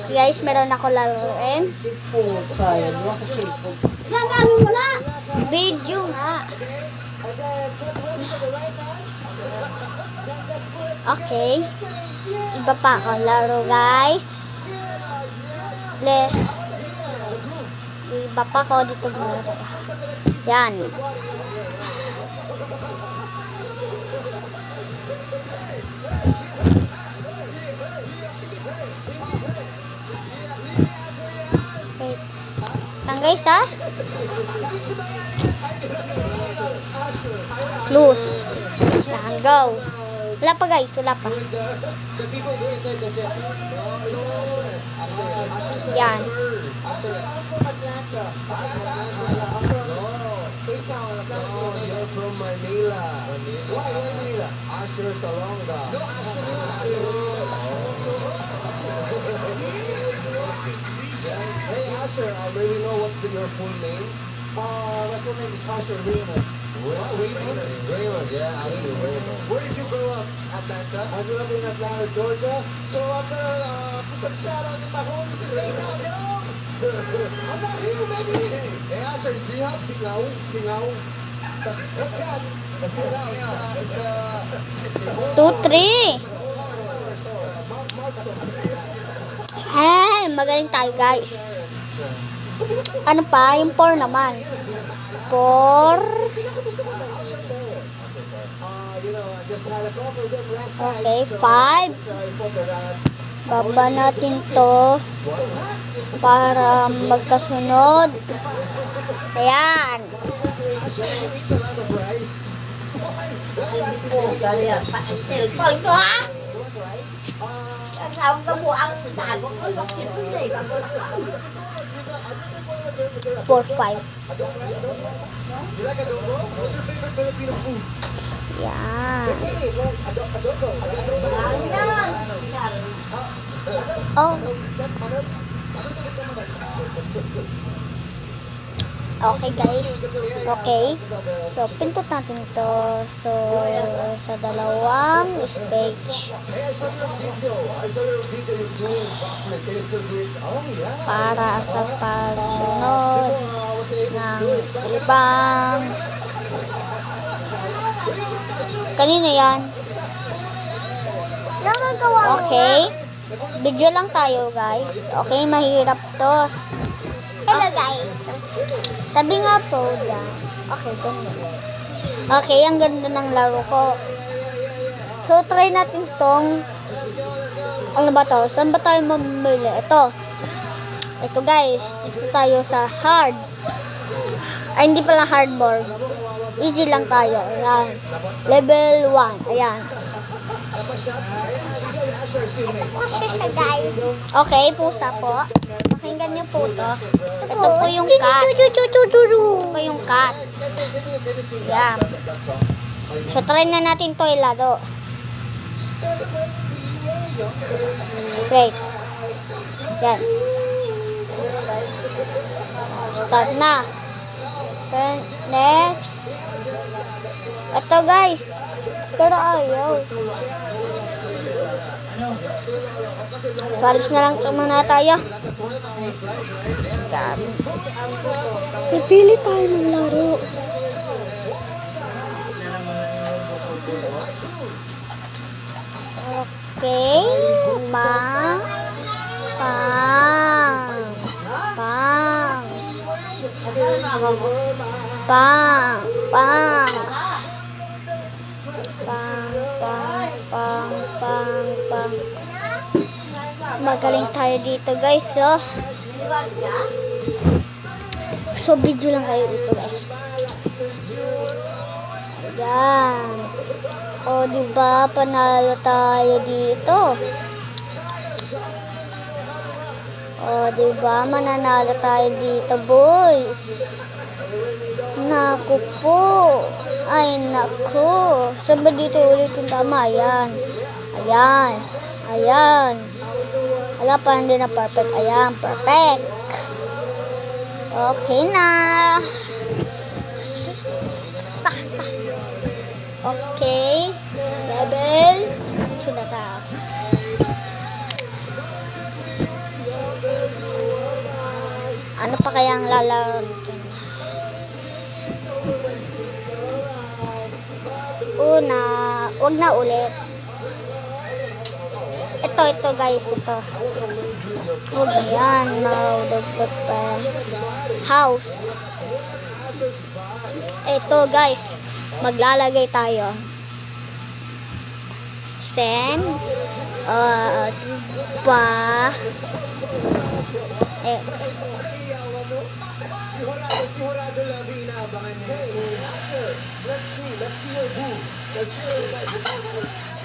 So guys, meron ako laruin. Video nga. Okay. Iba pa akong laro, guys. Iba pa ako dito laro. Yan. Okay. Guys, ha? Close. Yan, go. Wala pa, guys. Wala pa. Yan. From Manila. Why Manila? Asher Salonga. No, Hey Asher, may we know what's your full name? My full name is Asher Raymond. Raymond, yeah, Asher Raymond. Where did you grow up? Atlanta? I grew up in Atlanta, Georgia. So I'm gonna put some shout out in my home. This is Laytown, yo! I'm not here, baby! Hey Asher, do you have Singaw? Singaw? What's that? It's a... 2, 3. Hey, magaling tayo, guys. Ano pa? Yung 4 naman. 4. Okay, 5. Baba natin to para magkasunod. Ayan. Cellphone ko ha? Ang tawag ka mo ang tago ko. 4, 5. You like adobo? What's your favorite Filipino food? Yan. Adobo. Oh. Okay, guys. Okay. So, pintot natin ito. So, sa dalawang stage. Hey, I saw your video. You're doing backflip. Can you still do it? Oh, yeah. Para sa pagsunod ng ibang. Kanina yan. Okay. Video lang tayo, guys. Okay, mahirap to. Hello, guys. Tabi nga po dyan. Okay, ganun. Okay, ang ganda ng laro ko. So, try natin tong ano ba to? Saan ba tayo mamili? Ito guys. Dito tayo sa hard. Ay, hindi pala hard board. Easy lang tayo. Ayan. Level 1. Ayan. Pusa siya, guys. Okay, pusa po. Pakinggan niyo po to. Ito po yung cat. Ito po yung cat. Ayan. So, try na natin to ilaro. Straight. Yan. Start na. Then, next. Ito, guys. Pero ayaw. Salis na lang muna tayo. Pipili tayo ng laro. Okay. Pang. Magaling tayo dito, guys. So video lang kayo dito, guys. Ayan. O, diba? Panalo tayo dito. O, diba? Mananalo tayo dito, boys. Naku po. Ay, naku. Saan ba dito ulit yung tama? Ayan. Ayan. Ayan. Wala pa, hindi na perfect. Ayan, perfect. Okay na. Okay. Level. Sudah tahu. Ano pa kayang lalaro dito? Una, wag na ulit. Ito guys, ito. Huwag yan, maudagdag pa. House. Ito guys, maglalagay tayo. Sen. Pa. Sigurado Lavi inaabangan niya. Hey, Asher, let's see your boo.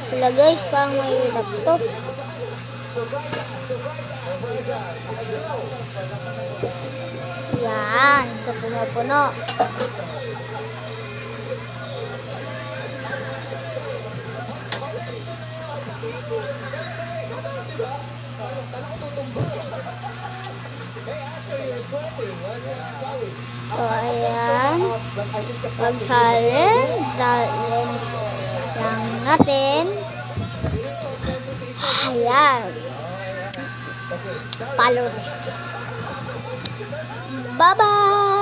Sila guys, parang mahirap to. Yan, so puno-puno. So, ayan. Pagsalin, dalhin lang natin. Ayan. Followers. Bye-bye!